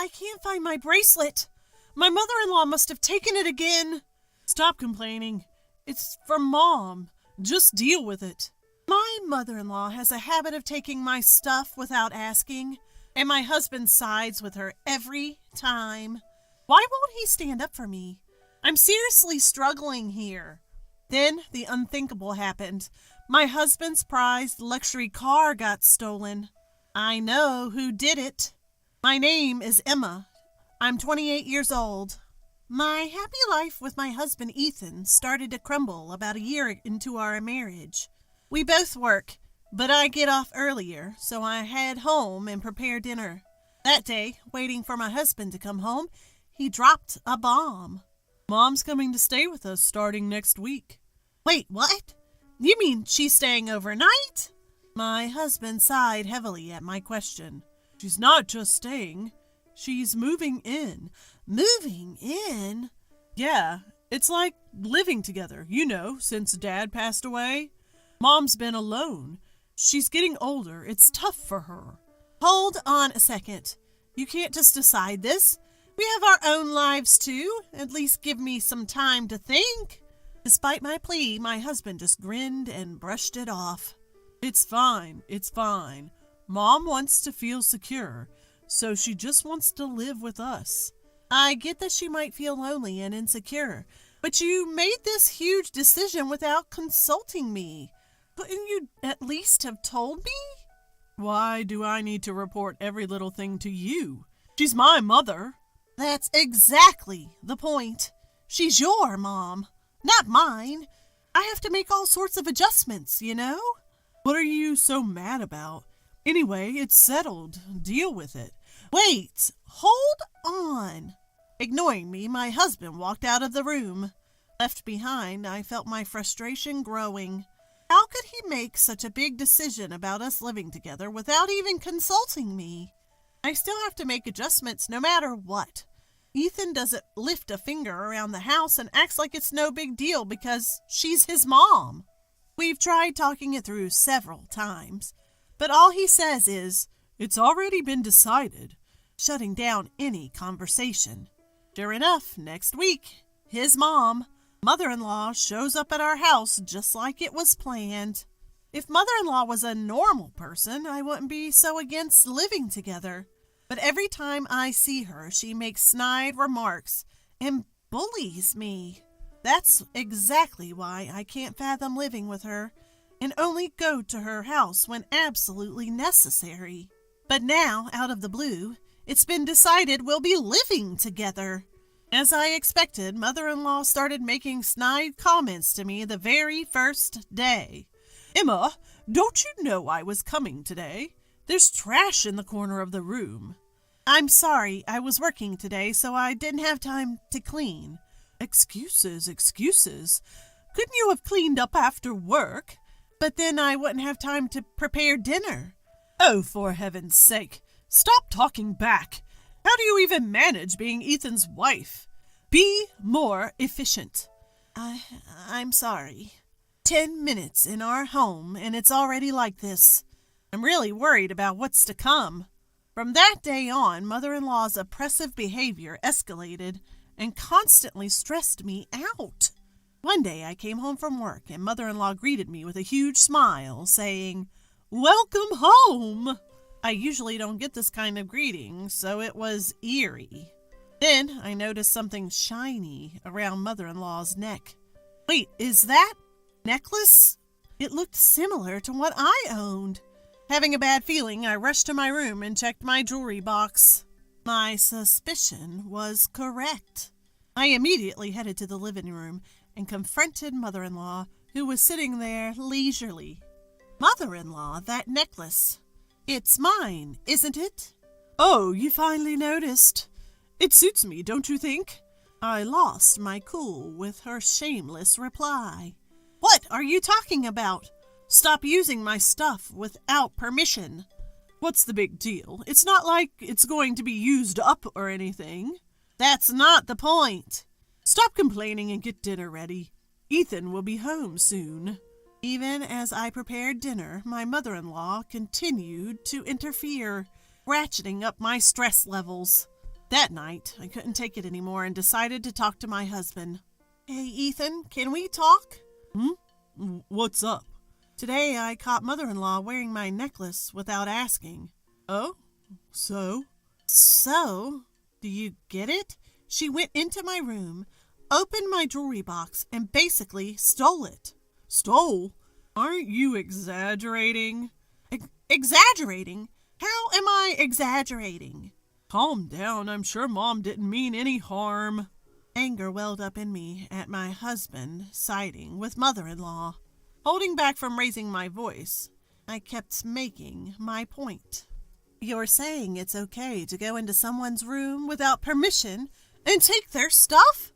I can't find my bracelet. My mother-in-law must have taken it again. Stop complaining. It's from Mom. Just deal with it. My mother-in-law has a habit of taking my stuff without asking, and my husband sides with her every time. Why won't he stand up for me? I'm seriously struggling here. Then the unthinkable happened. My husband's prized luxury car got stolen. I know who did it. My name is Emma. I'm 28 years old. My happy life with my husband Ethan started to crumble about a year into our marriage. We both work, but I get off earlier, so I head home and prepare dinner. That day, waiting for my husband to come home, he dropped a bomb. Mom's coming to stay with us starting next week. Wait, what? You mean she's staying overnight? My husband sighed heavily at my question. She's not just staying. She's moving in. Moving in? Yeah, it's like living together, since Dad passed away. Mom's been alone. She's getting older. It's tough for her. Hold on a second. You can't just decide this. We have our own lives too. At least give me some time to think. Despite my plea, my husband just grinned and brushed it off. It's fine. Mom wants to feel secure, so she just wants to live with us. I get that she might feel lonely and insecure, but you made this huge decision without consulting me. Couldn't you at least have told me? Why do I need to report every little thing to you? She's my mother. That's exactly the point. She's your mom, not mine. I have to make all sorts of adjustments, What are you so mad about? Anyway, it's settled. Deal with it. Wait, hold on. Ignoring me, my husband walked out of the room. Left behind, I felt my frustration growing. How could he make such a big decision about us living together without even consulting me? I still have to make adjustments no matter what. Ethan doesn't lift a finger around the house and acts like it's no big deal because she's his mom. We've tried talking it through several times, but all he says is, "It's already been decided," shutting down any conversation. Sure enough, next week, his mother-in-law, shows up at our house just like it was planned. If mother-in-law was a normal person, I wouldn't be so against living together. But every time I see her, she makes snide remarks and bullies me. That's exactly why I can't fathom living with her and only go to her house when absolutely necessary. But now, out of the blue, it's been decided we'll be living together. As I expected, mother-in-law started making snide comments to me the very first day. "Emma, don't you know I was coming today? There's trash in the corner of the room." "I'm sorry, I was working today, so I didn't have time to clean." Excuses. Couldn't you have cleaned up after work? But then I wouldn't have time to prepare dinner. Oh, for heaven's sake, stop talking back. How do you even manage being Ethan's wife? Be more efficient. I'm sorry. 10 minutes in our home and it's already like this. I'm really worried about what's to come. From that day on, mother-in-law's oppressive behavior escalated and constantly stressed me out. One day I came home from work and mother-in-law greeted me with a huge smile, saying, "Welcome home." I usually don't get this kind of greeting, so it was eerie. Then I noticed something shiny around mother-in-law's neck. Wait, is that necklace? It looked similar to what I owned. Having a bad feeling, I rushed to my room and checked my jewelry box. My suspicion was correct. I immediately headed to the living room and confronted mother-in-law, who was sitting there leisurely. "Mother-in-law, that necklace. It's mine, isn't it?" "Oh, you finally noticed. It suits me, don't you think?" I lost my cool with her shameless reply. "What are you talking about? Stop using my stuff without permission." "What's the big deal? It's not like it's going to be used up or anything." "That's not the point." "Stop complaining and get dinner ready. Ethan will be home soon." Even as I prepared dinner, my mother-in-law continued to interfere, ratcheting up my stress levels. That night, I couldn't take it anymore and decided to talk to my husband. Hey, Ethan, can we talk? What's up? Today, I caught mother-in-law wearing my necklace without asking. Oh? So? So? Do you get it? She went into my room, opened my jewelry box, and basically stole it. Stole? Aren't you exaggerating? Exaggerating? How am I exaggerating? Calm down. I'm sure Mom didn't mean any harm. Anger welled up in me at my husband siding with mother-in-law. Holding back from raising my voice, I kept making my point. You're saying it's okay to go into someone's room without permission and take their stuff?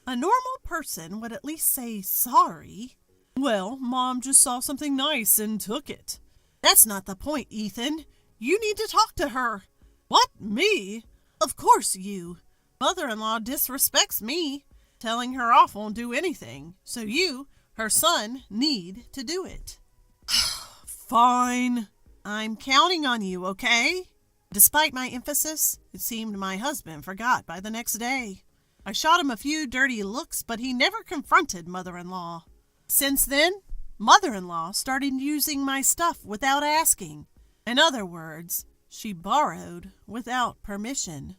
A normal person would at least say sorry. Well, Mom just saw something nice and took it. That's not the point, Ethan. You need to talk to her. What, me? Of course you. Mother-in-law disrespects me. Telling her off won't do anything. So you, her son, need to do it. Fine. I'm counting on you, okay? Despite my emphasis, it seemed my husband forgot by the next day. I shot him a few dirty looks, but he never confronted mother-in-law. Since then, mother-in-law started using my stuff without asking. In other words, she borrowed without permission.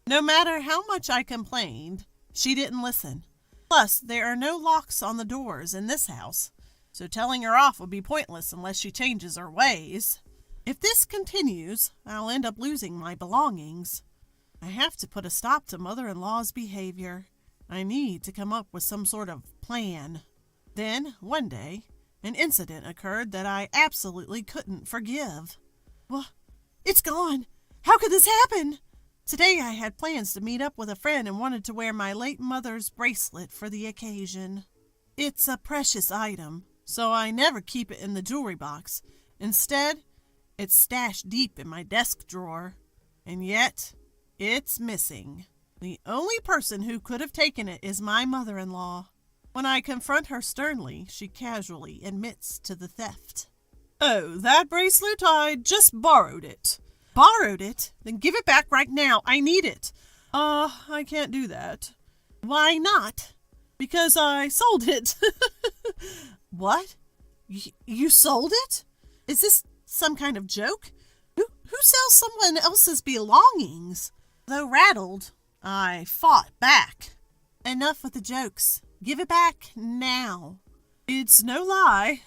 No matter how much I complained, she didn't listen. Plus, there are no locks on the doors in this house, so telling her off would be pointless unless she changes her ways. If this continues, I'll end up losing my belongings. I have to put a stop to mother-in-law's behavior. I need to come up with some sort of plan. Then, one day, an incident occurred that I absolutely couldn't forgive. Well, it's gone. How could this happen? Today I had plans to meet up with a friend and wanted to wear my late mother's bracelet for the occasion. It's a precious item, so I never keep it in the jewelry box. Instead, it's stashed deep in my desk drawer. And yet, it's missing. The only person who could have taken it is my mother-in-law. When I confront her sternly, she casually admits to the theft. Oh, that bracelet? I just borrowed it. Borrowed it? Then give it back right now. I need it. I can't do that. Why not? Because I sold it. What? You sold it? Is this some kind of joke? Who sells someone else's belongings? Though rattled, I fought back. Enough with the jokes. Give it back now. It's no lie.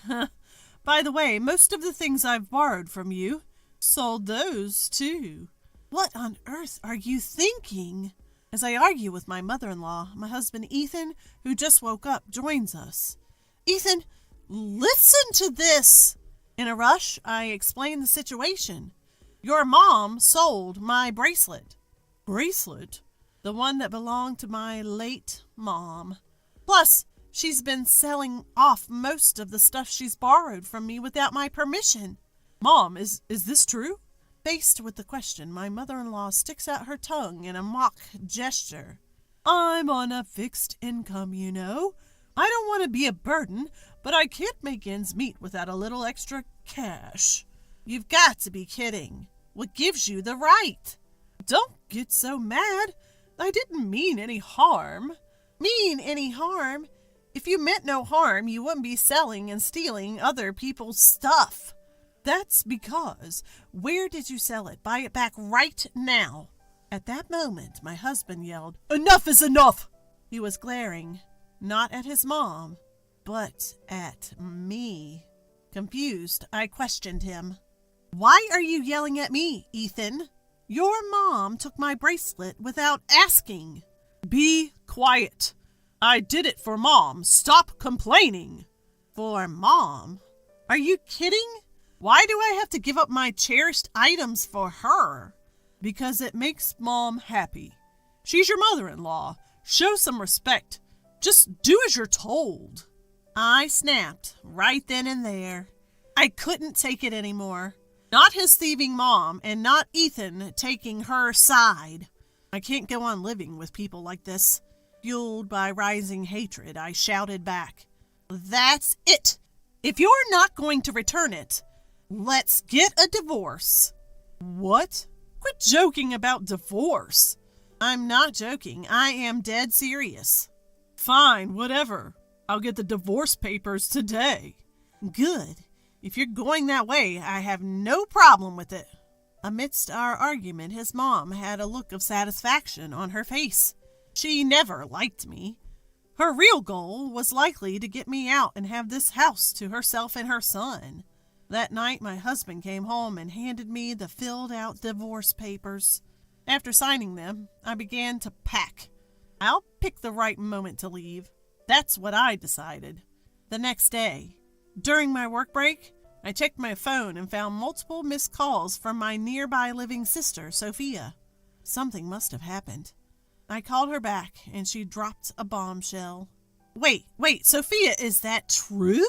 By the way, most of the things I've borrowed from you, sold those too. What on earth are you thinking? As I argue with my mother-in-law, my husband Ethan, who just woke up, joins us. Ethan, listen to this. In a rush, I explain the situation. Your mom sold my bracelet. Bracelet? The one that belonged to my late mom. Plus, she's been selling off most of the stuff she's borrowed from me without my permission. Mom, is this true? Faced with the question, my mother-in-law sticks out her tongue in a mock gesture. I'm on a fixed income, you know. I don't want to be a burden, but I can't make ends meet without a little extra cash. You've got to be kidding. What gives you the right? Don't get so mad. I didn't mean any harm. Mean any harm? If you meant no harm, you wouldn't be selling and stealing other people's stuff. That's because. Where did you sell it? Buy it back right now. At that moment, my husband yelled, "Enough is enough!" He was glaring, not at his mom, but at me. Confused, I questioned him. Why are you yelling at me, Ethan? Your mom took my bracelet without asking. Be quiet. I did it for Mom. Stop complaining. For Mom? Are you kidding? Why do I have to give up my cherished items for her? Because it makes Mom happy. She's your mother-in-law. Show some respect. Just do as you're told. I snapped right then and there. I couldn't take it anymore. Not his thieving mom and not Ethan taking her side. I can't go on living with people like this. Fueled by rising hatred, I shouted back. That's it. If you're not going to return it, let's get a divorce. What? Quit joking about divorce. I'm not joking. I am dead serious. Fine, whatever. I'll get the divorce papers today. Good. If you're going that way, I have no problem with it. Amidst our argument, his mom had a look of satisfaction on her face. She never liked me. Her real goal was likely to get me out and have this house to herself and her son. That night, my husband came home and handed me the filled-out divorce papers. After signing them, I began to pack. I'll pick the right moment to leave. That's what I decided. The next day, during my work break, I checked my phone and found multiple missed calls from my nearby living sister, Sophia. Something must have happened. I called her back, and she dropped a bombshell. Wait, Sophia, is that true?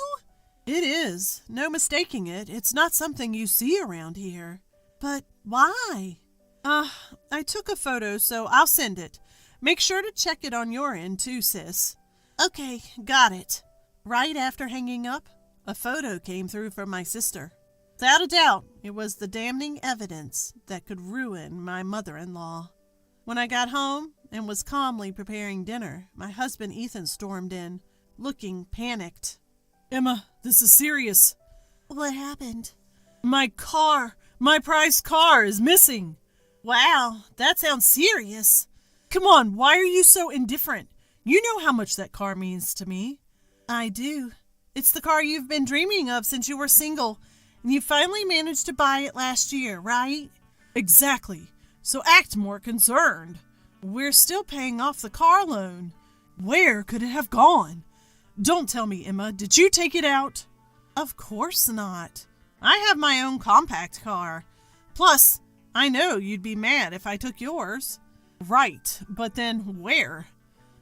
It is. No mistaking it. It's not something you see around here. But why? I took a photo, so I'll send it. Make sure to check it on your end, too, sis. Okay, got it. Right after hanging up, a photo came through from my sister. Without a doubt, it was the damning evidence that could ruin my mother-in-law. When I got home and was calmly preparing dinner, my husband Ethan stormed in, looking panicked. Emma, this is serious. What happened? My prized car is missing. Wow, that sounds serious. Come on, why are you so indifferent? You know how much that car means to me. I do. It's the car you've been dreaming of since you were single, and you finally managed to buy it last year, right? Exactly. So act more concerned. We're still paying off the car loan. Where could it have gone? Don't tell me, Emma. Did you take it out? Of course not. I have my own compact car. Plus, I know you'd be mad if I took yours. Right, but then where?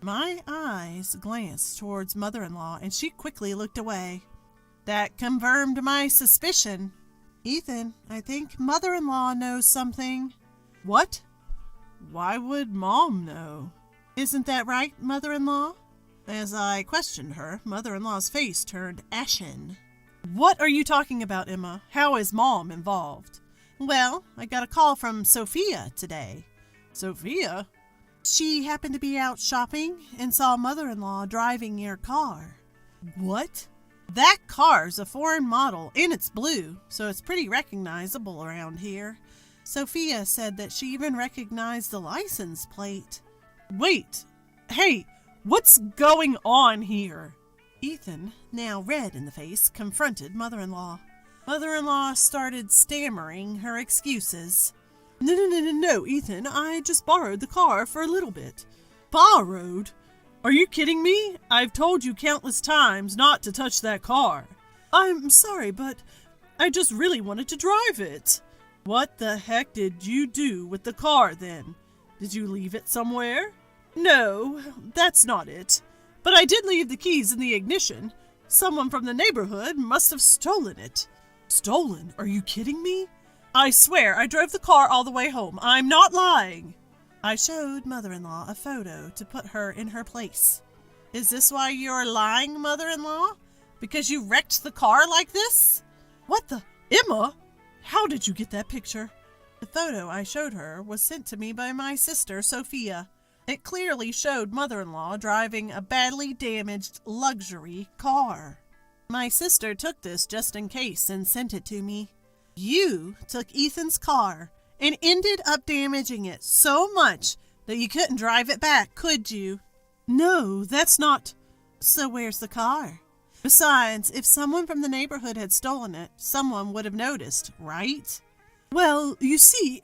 My eyes glanced towards mother-in-law, and she quickly looked away. That confirmed my suspicion. Ethan, I think mother-in-law knows something. What? Why would Mom know? Isn't that right, mother-in-law? As I questioned her, mother-in-law's face turned ashen. What are you talking about, Emma? How is Mom involved? Well, I got a call from Sophia today. Sophia? She happened to be out shopping and saw mother-in-law driving your car. What? That car's a foreign model and it's blue, so it's pretty recognizable around here. Sophia said that she even recognized the license plate. Wait, hey, what's going on here? Ethan, now red in the face, confronted mother-in-law. Mother-in-law started stammering her excuses. No, Ethan, I just borrowed the car for a little bit. Borrowed? Are you kidding me? I've told you countless times not to touch that car. I'm sorry, but I just really wanted to drive it. What the heck did you do with the car then? Did you leave it somewhere? No, that's not it. But I did leave the keys in the ignition. Someone from the neighborhood must have stolen it. Stolen? Are you kidding me? I swear I drove the car all the way home. I'm not lying. I showed mother-in-law a photo to put her in her place. Is this why you're lying, mother-in-law? Because you wrecked the car like this? What the? Emma? How did you get that picture? The photo I showed her was sent to me by my sister, Sophia. It clearly showed mother-in-law driving a badly damaged luxury car. My sister took this just in case and sent it to me. You took Ethan's car and ended up damaging it so much that you couldn't drive it back, could you? No, that's not... So where's the car? Besides, if someone from the neighborhood had stolen it, someone would have noticed, right? Well, you see...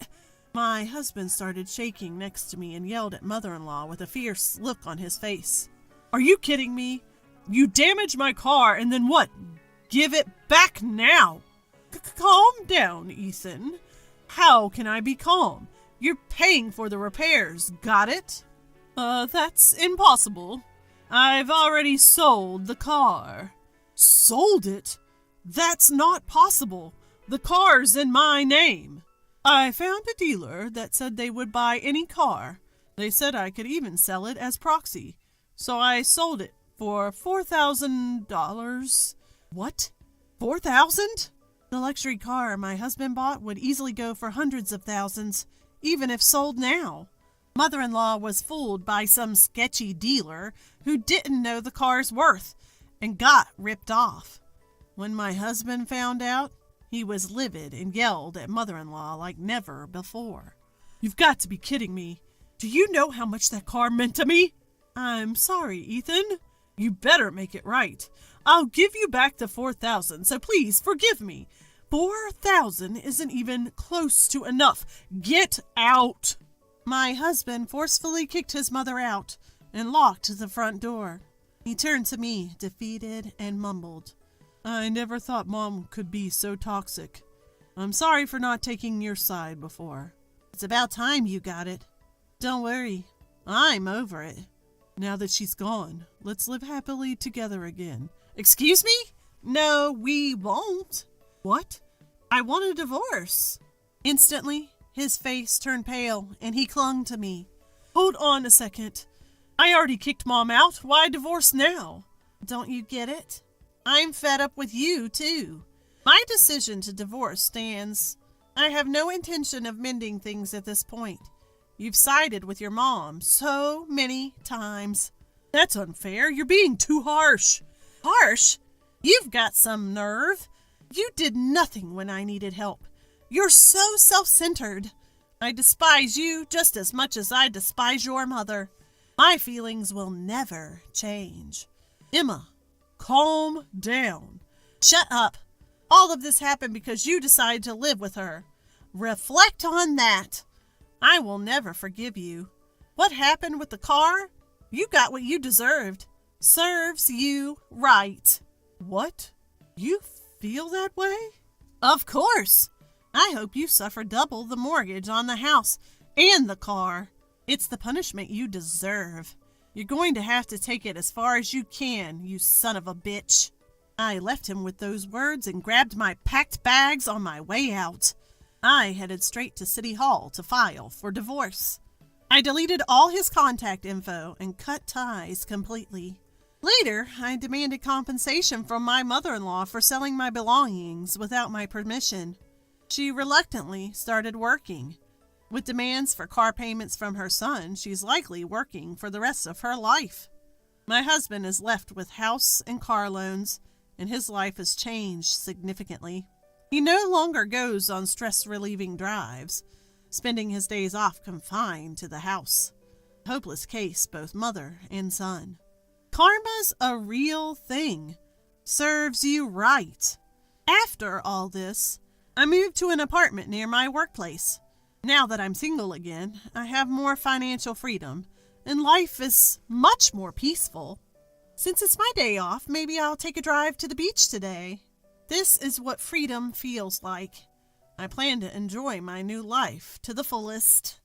My husband started shaking next to me and yelled at mother-in-law with a fierce look on his face. Are you kidding me? You damaged my car and then what? Give it back now! Calm down, Ethan. How can I be calm? You're paying for the repairs, got it? That's impossible. I've already sold the car. Sold it? That's not possible. The car's in my name. I found a dealer that said they would buy any car. They said I could even sell it as proxy. So I sold it for $4,000. What? $4,000? The luxury car my husband bought would easily go for hundreds of thousands, even if sold now. Mother-in-law was fooled by some sketchy dealer who didn't know the car's worth and got ripped off. When my husband found out, he was livid and yelled at mother-in-law like never before. You've got to be kidding me. Do you know how much that car meant to me? I'm sorry, Ethan. You better make it right. I'll give you back the $4,000, so please forgive me. $4,000 isn't even close to enough. Get out! My husband forcefully kicked his mother out and locked the front door. He turned to me, defeated, and mumbled, I never thought Mom could be so toxic. I'm sorry for not taking your side before. It's about time you got it. Don't worry, I'm over it. Now that she's gone, let's live happily together again. Excuse me? No, we won't. What? I want a divorce. Instantly, his face turned pale and he clung to me. Hold on a second. I already kicked Mom out. Why divorce now? Don't you get it? I'm fed up with you, too. My decision to divorce stands. I have no intention of mending things at this point. You've sided with your mom so many times. That's unfair. You're being too harsh. Harsh? You've got some nerve. You did nothing when I needed help. You're so self-centered. I despise you just as much as I despise your mother. My feelings will never change. Emma, calm down. Shut up. All of this happened because you decided to live with her. Reflect on that. I will never forgive you. What happened with the car? You got what you deserved. Serves you right. What? You feel that way? Of course. I hope you suffer double the mortgage on the house and the car. It's the punishment you deserve. You're going to have to take it as far as you can, you son of a bitch. I left him with those words and grabbed my packed bags on my way out. I headed straight to City Hall to file for divorce. I deleted all his contact info and cut ties completely. Later, I demanded compensation from my mother-in-law for selling my belongings without my permission. She reluctantly started working. With demands for car payments from her son, she's likely working for the rest of her life. My husband is left with house and car loans, and his life has changed significantly. He no longer goes on stress-relieving drives, spending his days off confined to the house. Hopeless case, both mother and son. Karma's a real thing. Serves you right. After all this, I moved to an apartment near my workplace. Now that I'm single again, I have more financial freedom, and life is much more peaceful. Since it's my day off, maybe I'll take a drive to the beach today. This is what freedom feels like. I plan to enjoy my new life to the fullest.